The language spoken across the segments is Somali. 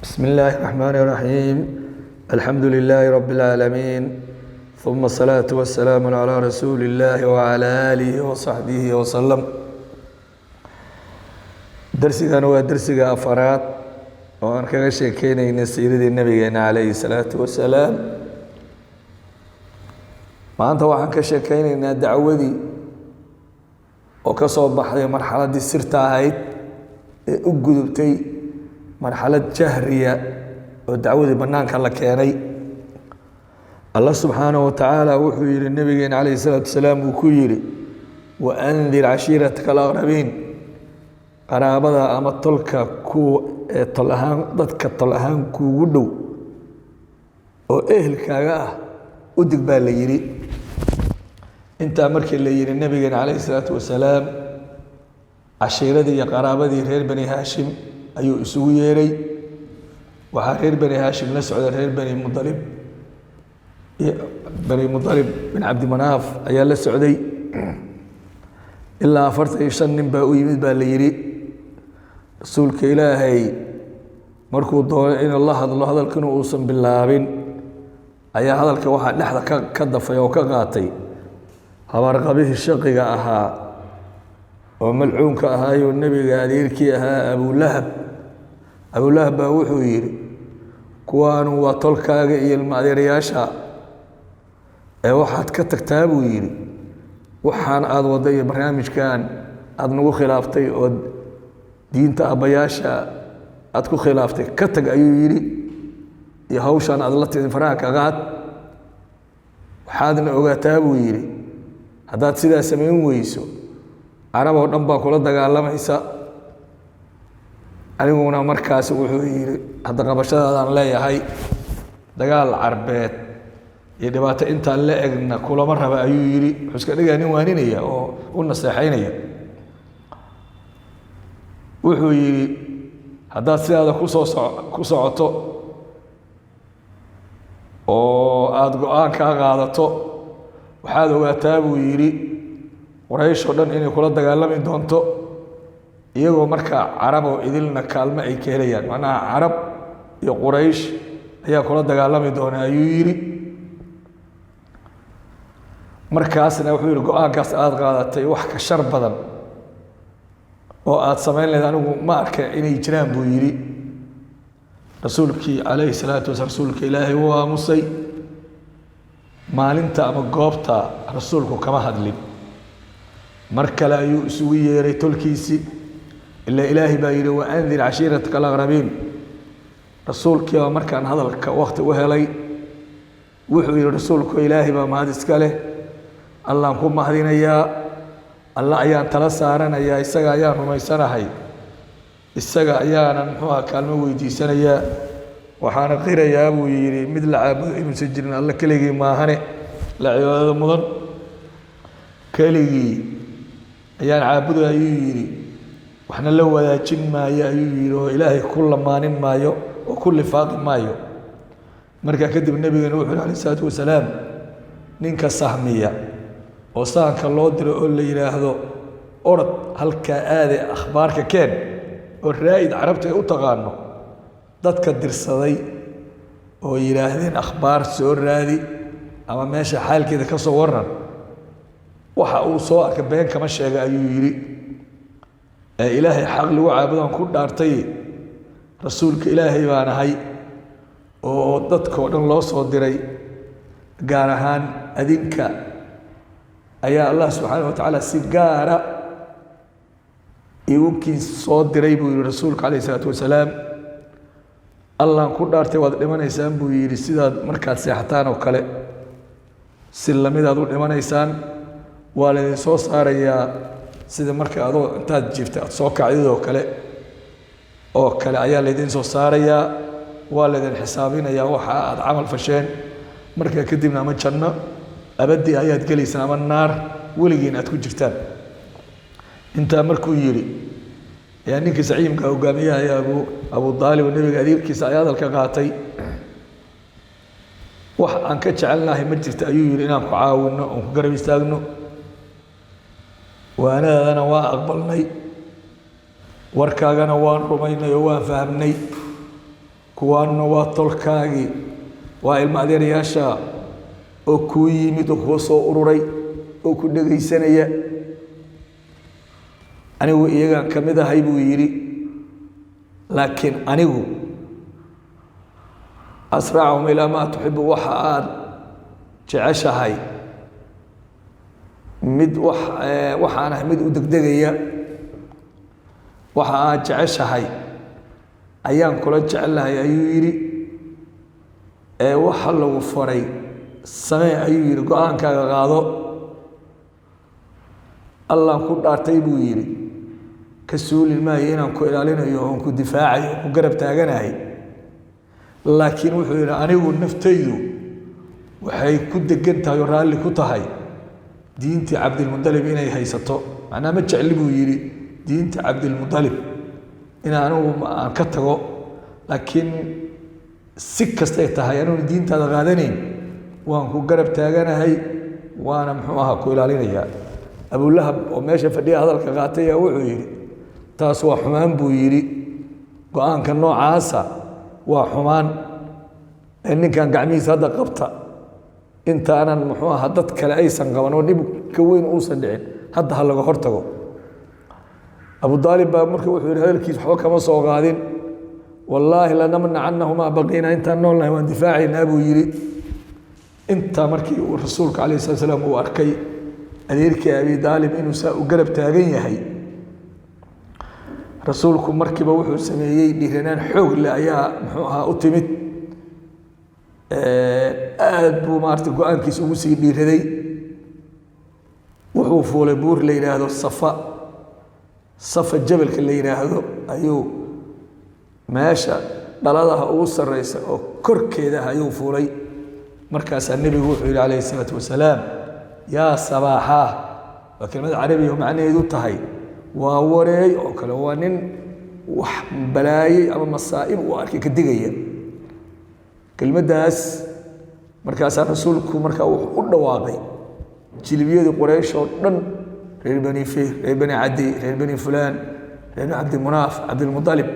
بسم الله الرحمن الرحيم. الحمد لله رب العالمين، ثم الصلاة والسلام على رسول الله وعلى آله وصحبه وسلم. درسنا هو درس أفراد وأنا كشكينا سيرة النبي عليه الصلاة والسلام. ما أنت وحنا كشكينا دعوتي وكسب بحثي مرحلة السرت هاي أجدبتي مرحلة جهرية ودعوة بنانك الله كيني. الله سبحانه وتعالى وحي للنبي عليه الصلاة والسلام وكيري وأنذر عشيرتك الأقربين. قرابة أما تلك كو طلهان ضدك طلهان كو ودو وإهل كاغاه ودك بالليري. انت أمرك اللي النبي عليه الصلاة والسلام عشيرتي يا قرابتي غير بني هاشم ayuu isugu yeeray. waxaa reer bani haashim la socda reer bani mudalib bin cabdi manaaf ayaa la socday ilaa 45 nin baa u yimid baa la yiri rasuulka ilaahay markuu doonay in la hadlo hadalkan uusan bilaabin ayaa hadalka waxa dhexda ka dafay oo ka qaatay habar qabihi shaqiga ahaa oo malcuunka ahaayo nabiga adeerkii ahaa Abu Lahab baa wuxuu yiri kuwaanu waa tolkaaga iyo ilmaadeerayaasha ee waxaad ka tagtaa buu yiri waxaan aad waday barnaamijkan aad nagu khilaaftay oo diinta abayaasha aad ku khilaaftay ka tag ayuu yiri iyo hawshan aad la tidin faraha ka qaad waxaadna ogaataa buu yiri haddaad sidaa samayn weyso carab oo dhan baa kula dagaalamaysa. aniguna markaas wuxuu yiri hadda qabashadaadaan leeyahay dagaal carbeed iyo dhibaato inta la egna kulama raba ayuu yiri xuska dhigaa nin waaninaya oo u naseexaynaya. wuxuu yiri haddaad sidaada ku socoto oo aad go'aan ka qaadato waxaad ogaataa buu yiri Quraysh oo dhan inay kula dagaalami doonto iyagoo marka carab oo idilna kaalmo ay ka helayaan. macnaha carab iyo Quraysh ayaa kula dagaalami doona ayuu yiri. markaasna wuxuu yiri go'aankaas aad qaadatay wax ka shar badan oo aad samayn leedahay anigu ma arka inay jiraan buu yiri. rasuulkii calayhi salaatu wasalaam rasuulka ilaahay wuu aamusay maalinta ama goobta rasuulku kama hadlin. mar kale ayuu isugu yeeray tolkiisii ilaa ilaahay baa yiri wa anzir cashiirataka alaqrabiin. rasuulkii baa markaan hadalka waqti u helay wuxuu yiri rasuulku ilaahay baa mahad iska leh allaan ku mahadinayaa alla ayaan tala saaranayaa isaga ayaan rumaysanahay isaga ayaanan muxuu kaalmo weydiisanayaa waxaana qirayaa buu yiri mid la caabudo inuusan jirin alla keligii maahane la cibaadada mudan keligii ayaan caabudo ayuu yiri waxna la wadaajin maayo ayuu yiri oo ilaahay ku lamaanin maayo oo ku lifaaqi maayo. markaa kadib nabigana wuxuu alayhi salaatu wasalaam ninka sahmiya oo saanka loo diro oo la yiraahdo orod halka aade akhbaarka keen oo raa'id carabta u taqaano dadka dirsaday oo yiraahdeen akhbaar soo raadi ama meesha xaalkeeda ka soo waran waxa uu soo arkay been kama sheega ayuu yiri ilaahay xaq lagu caabudo ku dhaartay rasuulka ilaahay baan ahay oo dadka oo dhan loo soo diray gaar ahaan adinka ayaa Allah subhanahu wa ta'ala si gaara iwkii soo diray buu yiri rasuulka calayhi salaatu wasalaam Allah ku dhaartay waad dhimanaysaan buu yiri sidaad markaad seexataan oo kale si lamidaad u dhimanaysaan waa la soo saarayaa sida marka adoo intaad jiifta aad soo kacdo oo kale ayaa la idin soo saarayaa waa la idin xisaabinayaa waxa aad amal fasheen marka kadibna ama janno abadi ayaad galeysaan ama naar weligiin aad ku jirtaan. inta markuu yiri yaa ninkii saciimka hogaamiyaha Abu Talib nabiga adeerkiisa ayaa hadalka qaatay wax aan ka jecelnahay ma jirto ayuu yiri inaan ku caawino oo ku garab istaagno waana waa aqbalnay warkaagana waan rumaynay oo waan fahmnay kuwaanna waa tolkaagii waa ilma adeerayaasha oo kuu yimid oo kuu soo ururay oo ku dhegaysanaya anigu iyagaan ka mid ahay buu yidhi laakiin anigu asracahum ilaa maa tuxibu waxa aad jeceshahay mid waxaan ahay mid u degdegaya waxa aad jeceshahay ayaan kula jecelahay ayuu yidhi ee waxa lagu faray samee ayuu yidhi go-aankaaga qaado allaan ku dhaartay buu yidhi ka suuli maayo inaan ku ilaalinayo oon ku difaacayo ku garab taaganahay laakiin wuxuu yidhi anigu naftaydu waxay ku degan tahay oo raalli ku tahay diintii cabdilmudalib inay haysato macnaa ma jecli buu yidhi diinta cabdilmudalib in anigu aan ka tago laakiin si kastay tahay anuuna diintaada qaadanayn waan ku garab taaganahay waana muxuu ahaa ku ilaalinayaa abulahab oo meesha fadhiya hadalka qaatay ayaa wuxuu yidhi taas waa xumaan buu yidhi go-aanka noocaasa waa xumaan ee ninkan gacmihiisa hadda qabta intaanan muxuu ahaa dad kale aysan qaban oo dhib ka weyn uusan dhicin hadda ha laga hortago abu daalib baa marka wuxuu yidhi hadalkiis waxba kama soo qaadin wallaahi lanamnacannahumaa baqiina intaan noolnahay waan difaacaynaa buu yidhi intaa markii uu rasuulka calayhi salatu salaam uu arkay adeerkii abi daalib inuu saa u garab taagan yahay rasuulku markiiba wuxuu sameeyey dhiiranaan xoog leh ayaa muxuu ahaa u timid aad buu maarata go-aankiisa ugu sii dhiiraday wuxuu fuulay buur la yidhaahdo safa jabalka la yidhaahdo ayuu meesha dhaladaha ugu sarreysa oo korkeeda ayuu fuulay markaasaa nebigu wuxuu yidhi calayhi isalaatu wasalaam yaa sabaaxaa waa kelmad carabiya oo macnaheedu tahay waa wareey oo kale waa nin wax balaayey ama masaa'ib uu arkay ka digaya kelmaddaas markaasaa rasuulku markaa wuxuu u dhawaaqay jilbiyadii qoraysh oo dhan reer bani fihr reer bani cadi reer bani fulaan reer bani cabdimunaaf cabdilmudalib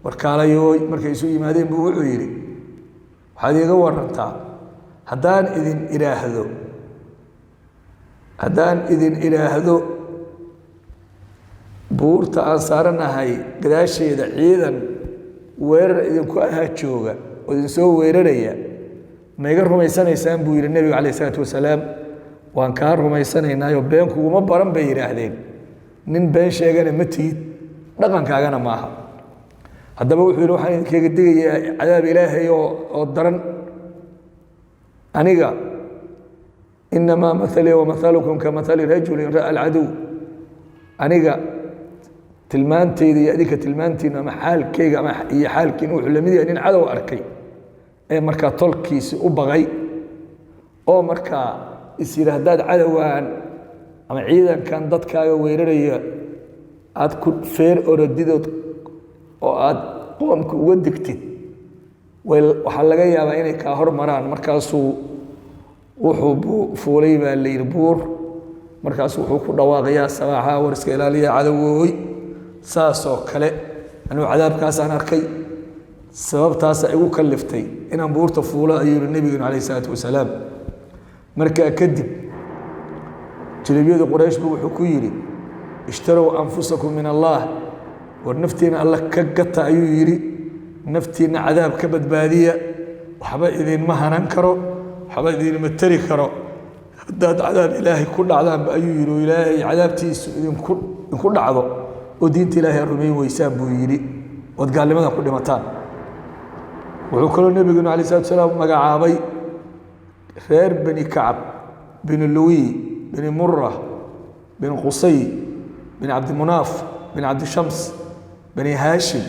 warkaalayooy markay isu yimaadeen buu wuxuu yidhi waxaad iiga warantaa haddaan idin idhaahdo buurta aan saaranahay gadaasheeda ciidan weerar idinku ahaa jooga oo idin soo weeraraya ma iga rumaysanaysaan buu yidhi nebiga calayh isalaatu wasalaam waan kaa rumaysanaynaayo been kuguma baran bay yidhaahdeen nin been sheegana ma tihid dhaqankaagana maaha haddaba wuxuu yidhi waxaan idinkaga digayaa cadaab ilaahay oo daran aniga inamaa mahalii wamahalukum ka mahali rajulin ra'a alcadow aniga tilmaantayda iyo adinka tilmaantiina ama xaalkayga iyo xaalkiina wuxuu lamid yahay nin cadow arkay ee markaa tolkiisi u baqay oo markaa is yidhi haddaad cadowgan ama ciidankan dadkaaga weeraraya aad ku feer orodidood oo aad qoomka uga digtid waxaa laga yaabaa inay kaa hormaraan markaasuu wuxuu fuulay baa la yidhi buur markaasuu wuxuu ku dhawaaqayaa sabaaxaa war iska ilaaliya cadowooy saasoo kale anuu cadaabkaasaan arkay sababtaasa igu kalliftay inaan buurta fuulo ayuu yihi nebigenu calayh isalaatu wasalaam markaa kadib jalabyadii quraysh buu wuxuu ku yidhi ishtarow anfusakum min allaah war naftiina alla ka gata ayuu yidhi naftiina cadaab ka badbaadiya waxba idinma hanan karo waxba idinma tari karo haddaad cadaab ilaahay ku dhacdaanba ayuu yidhi oo ilaahay cadaabtiisu idinku dhacdo oo diinta ilaahay aad rumayn weysaan buu yidhi ood gaalnimada ku dhimataan wuxuu kaloo nebigenu calayh salatu wasalaam magacaabay reer bani kacab bini luwiy bini mura bini qusay bini cabdimunaaf bini cabdishams bani haashim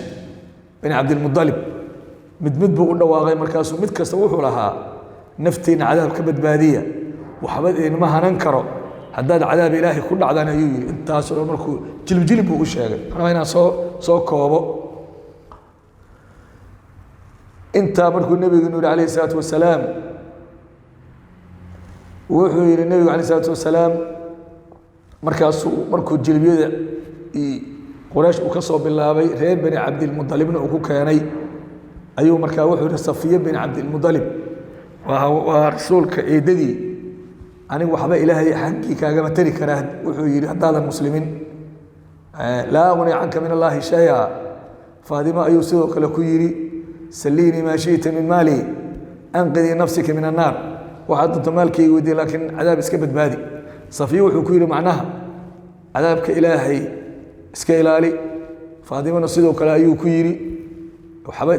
bini cabdilmudalib mid buu u dhawaaqay markaasuu mid kasta wuxuu lahaa naftiina cadaab ka badbaadiya waxba idinma hanan karo haddaad cadaab ilaahay ku dhacdaan ayuu yidhi intaasoo dhan markuu jilib buu u sheegay anaa inaan soo koobo intaa markuu nebigenu yihi calayh isalaatu wasalaam wuxuu yidhi nebigu calayh isalaatu wasalaam markuu jilbiyada quraysh uu ka soo bilaabay reer bani cabdilmudalibna uu ku keenay ayuu markaa wuxuu yidhi safiya bin cabdilmudalib waa rasuulka eedadii anigu waxba ilaahay xaggii kaagama tari karaa wuxuu yidhi haddaadan muslimiin laa ugni canka min allaahi shaya faadimo ayuu sidoo kale ku yidhi saliinii maa shi'ta min maali anqidii nafsika min annaar waxaad doonto maalkayga weydiye laakiin cadaab iska badbaadi safiya wuxuu ku yidhi macnaha cadaabka ilaahay iska ilaali faadimana sidoo kale ayuu ku yidhi waxba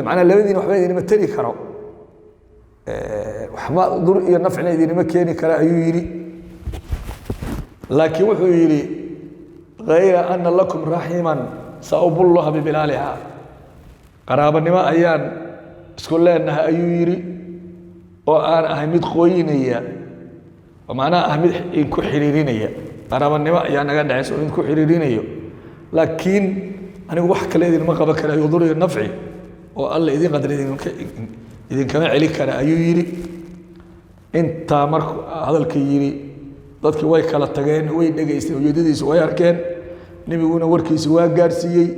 macnaha labadiina waxba idinma tari karo waxba dur iyo nafcina idinma keeni kara ayuu yidhi laakiin wuxuu yidhi gayra ana lakum raximan saubullaha bibilaaliha qaraabanimo ayaan isku leenahay ayuu yidhi oo aan ahay mid qooyinaya oo macnaha ah mid idinku xiriirinaya qaraabanimo ayaa naga dhacaysa oo idinku xiriirinayo laakiin anigu wax kale idinma qaban kara yudur iyo nafci oo alla idin qadar idinkama celi kara ayuu yidhi intaa markuu hadalka yidhi dadkii way kala tageen way dhegaysteen ujeedadiisu way arkeen nebiguna warkiisi waa gaarsiiyey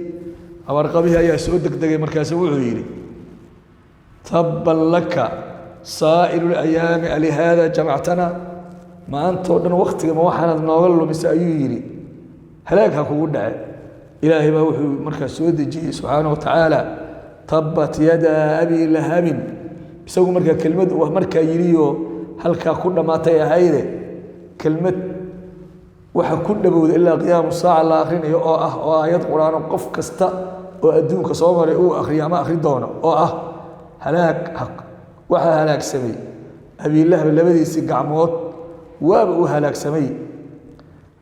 abarqabihii ayaa soo degdegay markaasu wuxuu yidhi tabban laka saa'iru layaami alihaada jamactana maantoo dhan waktiga ma waxaanad nooga lumisa ayuu yidhi halaag ha kugu dhace ilaahay baa wuxuu markaa soo dejiyey subxaana wa tacaala tabbat yadaa abi lahabin isagu markaa kelmad markaa yidhioo halkaa ku dhammaatay ahayde kelmad waxa ku dhowowda ilaa qiyaamu saaca la akhrinayo oo ah oo aayad qur-aano qof kasta oo adduunka soo maray uu akhriyo ama akhri doono oo ah halaag waxaa halaagsamay abiilahab labadiisii gacmood waaba uu halaagsamay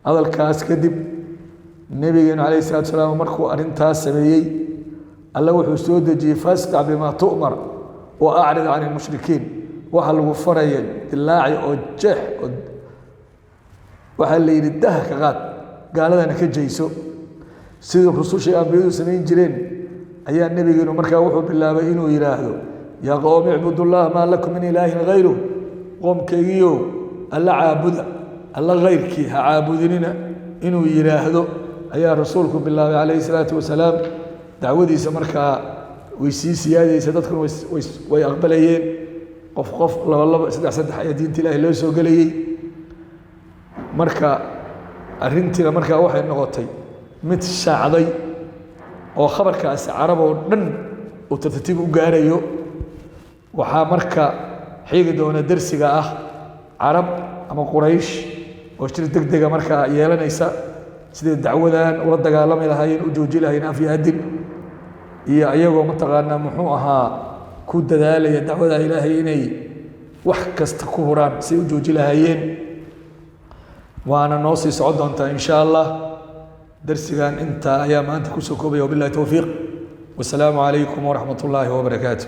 hadalkaas kadib nebigeenu calayhi salatu wasalaam markuu arrintaas sameeyey alla wuxuu soo dejiyey fasdac bimaa tu'mar wa acrid can ilmushrikiin waxa lagu faraya dilaaci oo jeex oo waxaa la yidhi daha ka qaad gaaladana ka jeyso sidii rusushii ambiyadu samayn jireen ayaa nebigeenu markaa wuxuu bilaabay inuu yidhaahdo yaa qowmi icbudullaha maa lakum min ilaahin hayru qoomkaygiiyow alla caabuda alla hayrkii ha caabudinina inuu yidhaahdo ayaa rasuulku bilaabay calayhi salaatu wasalaam dacwadiisa markaa way sii siyaadaysa dadkuna way aqbalayeen qof laba saddex ayaa diinta ilaahay loo soo gelayey marka arrintiina markaa waxay noqotay mid shaacday oo khabarkaasi carab oo dhan uu tartiib u gaarayo waxaa marka xigi doona darsiga ah carab ama quraysh oo shir degdega markaa yeelanaysa sidii dacwadan ula dagaalami lahaayeen u jooji lahaayeen afyaadin iyo ayagoo mataqaanaa muxuu ahaa ku dadaalaya dacwada ilaahay inay wax kasta ku huraan si u jooji lahaayeen waana noo sii socon doontaa in sha allah darsigan intaa ayaa maanta kusoo koobaya wabillahi towfiiq wasalaamu calaykum waraxmat ullaahi wabarakaatu